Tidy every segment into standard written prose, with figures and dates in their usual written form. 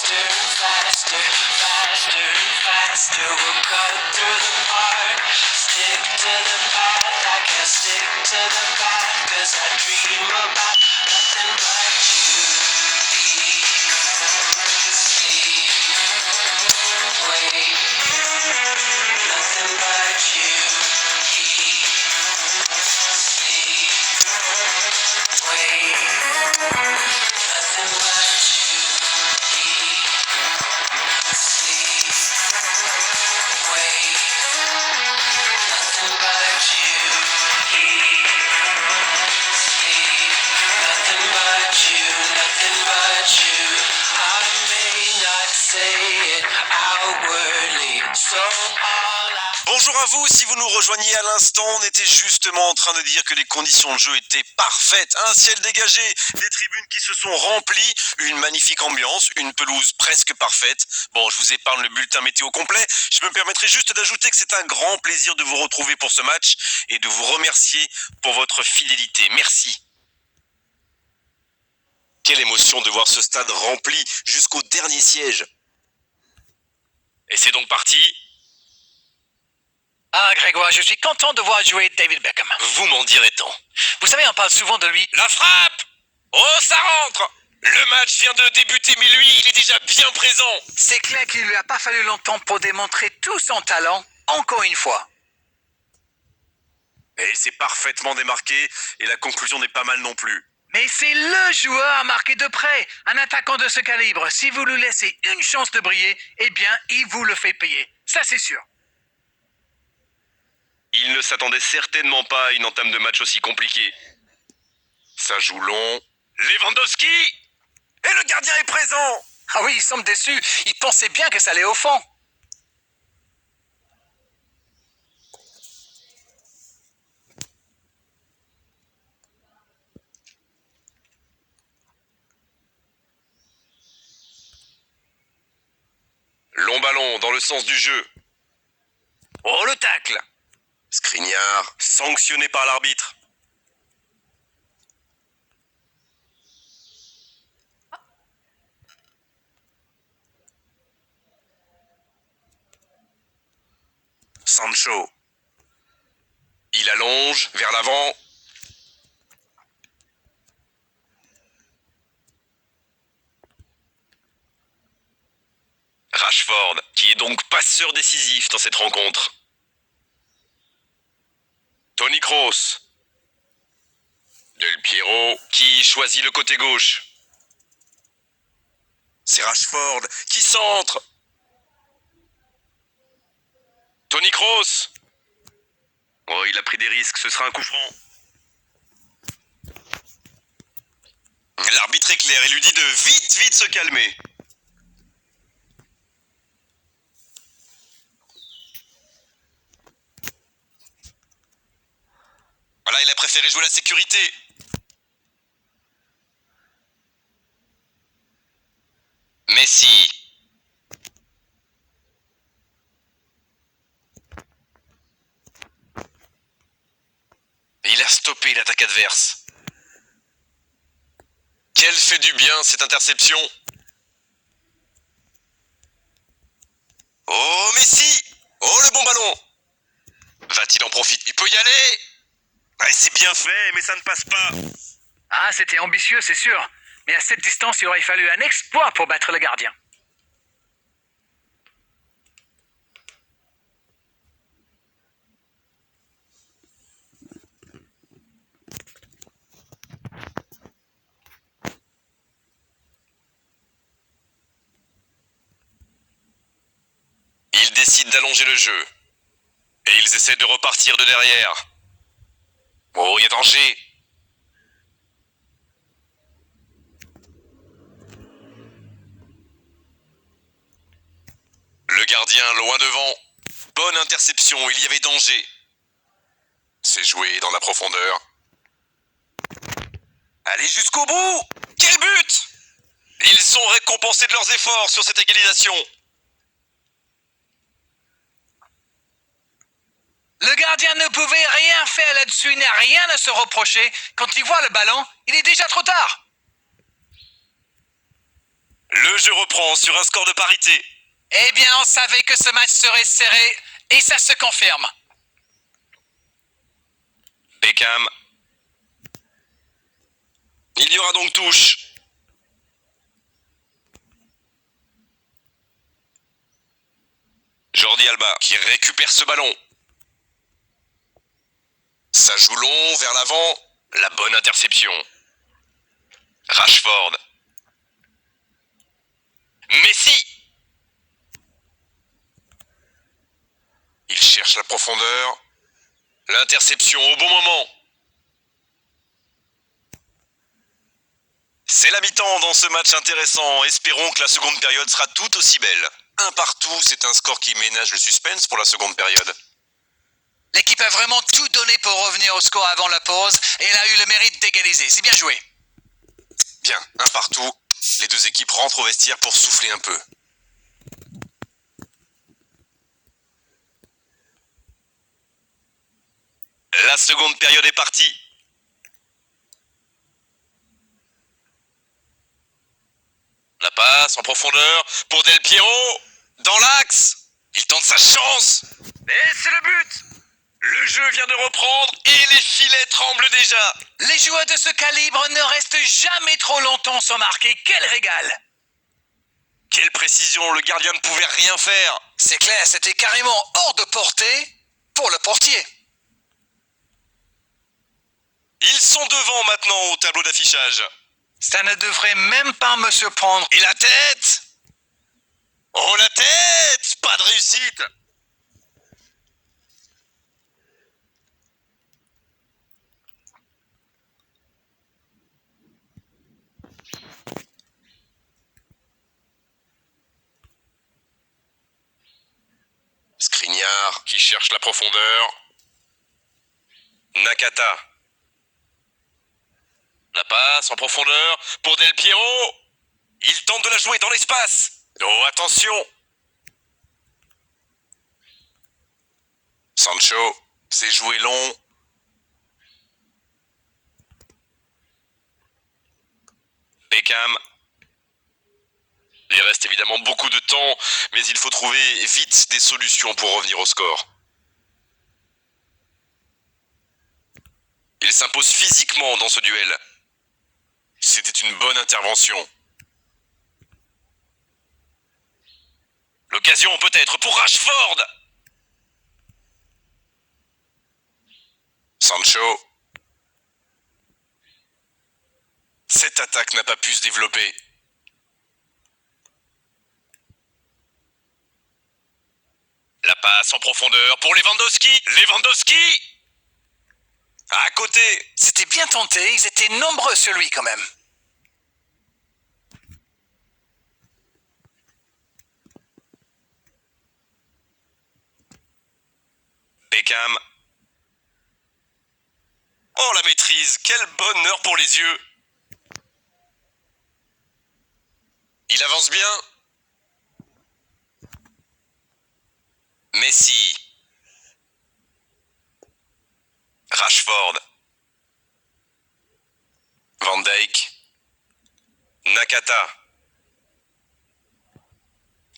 faster and faster, faster and faster. We'll cut through the park. Stick to the path. I can't stick to the path, 'cause I dream about nothing but you. Sleep, wait, nothing but you. Sleep, wait, nothing but you. Sleep, wait, nothing but you. Sleep, nothing but you, nothing but you. I may not say it outwardly, so all I... Bonjour à vous, si vous nous rejoignez à l'instant, on était justement en train de dire que les conditions de jeu étaient parfaites. Un ciel dégagé, des tribunes qui se sont remplies, une magnifique ambiance, une pelouse presque parfaite. Bon, je vous épargne le bulletin météo complet. Je me permettrai juste d'ajouter que c'est un grand plaisir de vous retrouver pour ce match et de vous remercier pour votre fidélité. Merci. Quelle émotion de voir ce stade rempli jusqu'au dernier siège. Et c'est donc parti. Ah, Grégoire, je suis content de voir jouer David Beckham. Vous m'en direz tant. Vous savez, on parle souvent de lui. La frappe! Oh, ça rentre! Le match vient de débuter, mais lui, il est déjà bien présent. C'est clair qu'il ne lui a pas fallu longtemps pour démontrer tout son talent, encore une fois. Et il s'est parfaitement démarqué, et la conclusion n'est pas mal non plus. Mais c'est le joueur à marquer de près. Un attaquant de ce calibre, si vous lui laissez une chance de briller, eh bien, il vous le fait payer. Ça, c'est sûr. Il ne s'attendait certainement pas à une entame de match aussi compliquée. Ça joue long. Lewandowski! Et le gardien est présent! Ah oui, il semble déçu. Il pensait bien que ça allait au fond. Long ballon dans le sens du jeu. Oh, le tacle! Skriniar, sanctionné par l'arbitre. Sancho. Il allonge vers l'avant. Rashford, qui est donc passeur décisif dans cette rencontre. Toni Kroos. Del Piero, qui choisit le côté gauche. C'est Rashford qui centre. Toni Kroos. Oh, il a pris des risques, ce sera un coup franc. L'arbitre est clair, il lui dit de vite se calmer. Voilà, il a préféré jouer la sécurité. Messi. Il a stoppé l'attaque adverse. Quelle fait du bien cette interception. Oh, Messi! Oh, le bon ballon! Va-t-il en profiter? Il peut y aller! C'est bien fait, mais ça ne passe pas. Ah, c'était ambitieux, c'est sûr. Mais à cette distance, il aurait fallu un exploit pour battre le gardien. Ils décident d'allonger le jeu. Et ils essaient de repartir de derrière. Oh, il y a danger. Le gardien loin devant. Bonne interception, il y avait danger. C'est joué dans la profondeur. Allez jusqu'au bout. Quel but! Ils sont récompensés de leurs efforts sur cette égalisation. Le gardien ne pouvait rien faire là-dessus, il n'a rien à se reprocher. Quand il voit le ballon, il est déjà trop tard. Le jeu reprend sur un score de parité. Eh bien, on savait que ce match serait serré, et ça se confirme. Beckham. Il y aura donc touche. Jordi Alba qui récupère ce ballon. Ça joue long vers l'avant. La bonne interception. Rashford. Messi. Il cherche la profondeur. L'interception au bon moment. C'est la mi-temps dans ce match intéressant. Espérons que la seconde période sera tout aussi belle. Un partout, c'est un score qui ménage le suspense pour la seconde période. L'équipe a vraiment tout donné pour revenir au score avant la pause, et elle a eu le mérite d'égaliser. C'est bien joué. Bien, un partout. Les deux équipes rentrent au vestiaire pour souffler un peu. La seconde période est partie. La passe en profondeur pour Del Piero. Dans l'axe. Il tente sa chance. Et c'est le but. Le jeu vient de reprendre et les filets tremblent déjà. Les joueurs de ce calibre ne restent jamais trop longtemps sans marquer. Quel régal! Quelle précision, le gardien ne pouvait rien faire. C'est clair, c'était carrément hors de portée pour le portier. Ils sont devant maintenant au tableau d'affichage. Ça ne devrait même pas me surprendre. Et la tête? Oh la tête! Pas de réussite. Skriniar qui cherche la profondeur. Nakata. La passe en profondeur pour Del Piero. Il tente de la jouer dans l'espace. Oh, attention. Sancho, c'est joué long. Beckham. Il reste évidemment beaucoup de temps, mais il faut trouver vite des solutions pour revenir au score. Il s'impose physiquement dans ce duel. C'était une bonne intervention. L'occasion peut-être pour Rashford. Sancho. Cette attaque n'a pas pu se développer. La passe en profondeur pour Lewandowski. Lewandowski. À côté. C'était bien tenté, ils étaient nombreux sur lui quand même. Beckham. Oh la maîtrise, quel bonheur pour les yeux. Il avance bien. Messi. Rashford. Van Dijk. Nakata.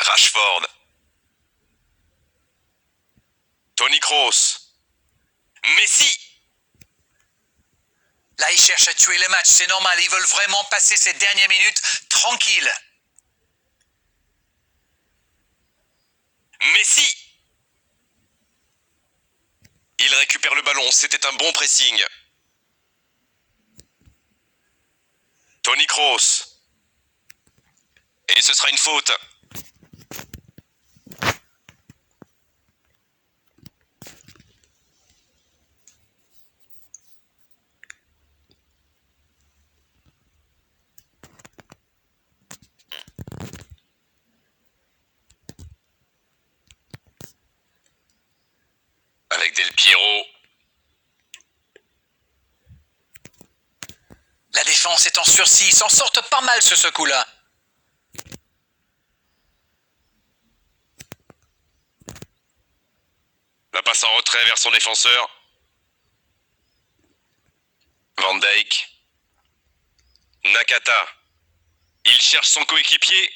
Rashford. Toni Kroos. Messi. Là, ils cherchent à tuer le match, c'est normal, ils veulent vraiment passer ces dernières minutes tranquilles. Messi. Il récupère le ballon, c'était un bon pressing. Toni Kroos. Et ce sera une faute. Avec Del Piero. La défense est en sursis, ils s'en sortent pas mal sur ce coup-là. La passe en retrait vers son défenseur. Van Dijk. Nakata. Il cherche son coéquipier.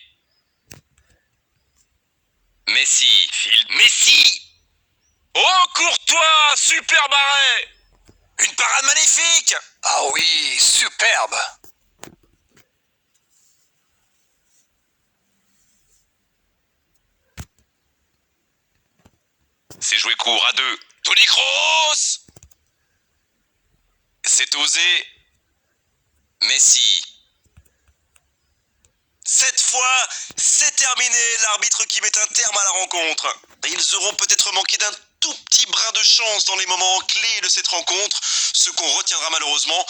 Messi, Messi. Oh, Courtois, super barré. Une parade magnifique. Ah oui, superbe. C'est joué court à 2. Toni Kroos. C'est osé. Messi. Cette fois, c'est terminé. L'arbitre qui met un terme à la rencontre. Ils auront peut-être manqué d'un tout petit brin de chance dans les moments clés de cette rencontre. Ce qu'on retiendra malheureusement,